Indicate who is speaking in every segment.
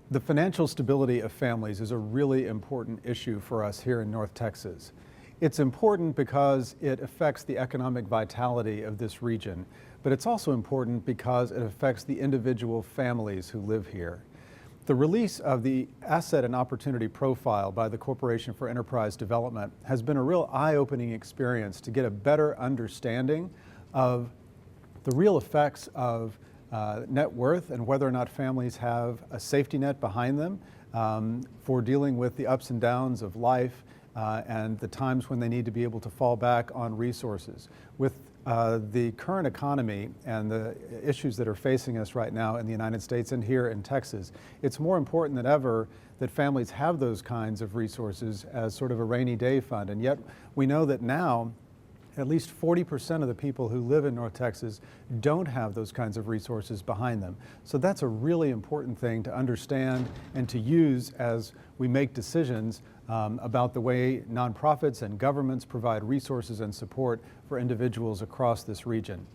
Speaker 1: The financial stability of families is a really important issue for us here in North Texas. It's important because it affects the economic vitality of this region, but it's also important because it affects the individual families who live here. The release of the Asset and Opportunity Profile by the Corporation for Enterprise Development has been a real eye-opening experience to get a better understanding of the real effects of net worth and whether or not families have a safety net behind them for dealing with the ups and downs of life and the times when they need to be able to fall back on resources. With the current economy and the issues that are facing us right now in the United States and here in Texas, it's more important than ever that families have those kinds of resources as sort of a rainy day fund. And yet we know that now at least 40% of the people who live in North Texas don't have those kinds of resources behind them. So that's a really important thing to understand and to use as we make decisions about the way nonprofits and governments provide resources and support for individuals across this region.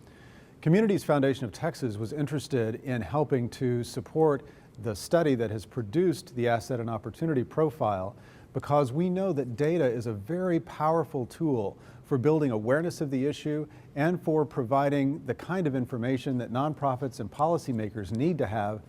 Speaker 1: Communities Foundation of Texas was interested in helping to support the study that has produced the Asset and Opportunity Profile because we know that data is a very powerful tool for building awareness of the issue and for providing the kind of information that nonprofits and policymakers need to have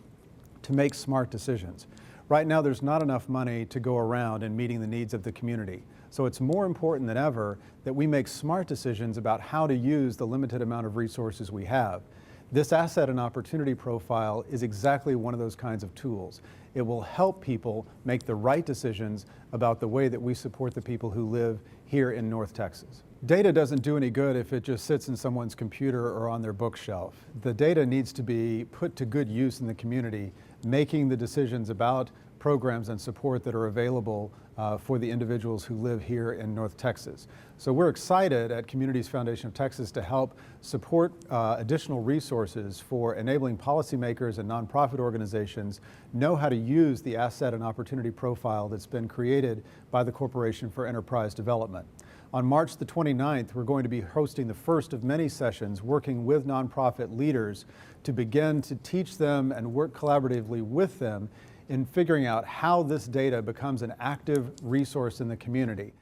Speaker 1: to make smart decisions. Right now, there's not enough money to go around in meeting the needs of the community. So it's more important than ever that we make smart decisions about how to use the limited amount of resources we have. This Asset and Opportunity Profile is exactly one of those kinds of tools. It will help people make the right decisions about the way that we support the people who live here in North Texas. Data doesn't do any good if it just sits in someone's computer or on their bookshelf. The data needs to be put to good use in the community, making the decisions about programs and support that are available for the individuals who live here in North Texas. So we're excited at Communities Foundation of Texas to help support additional resources for enabling policymakers and nonprofit organizations know how to use the Asset and Opportunity Profile that's been created by the Corporation for Enterprise Development. On March the 29th, we're going to be hosting the first of many sessions working with nonprofit leaders to begin to teach them and work collaboratively with them in figuring out how this data becomes an active resource in the community.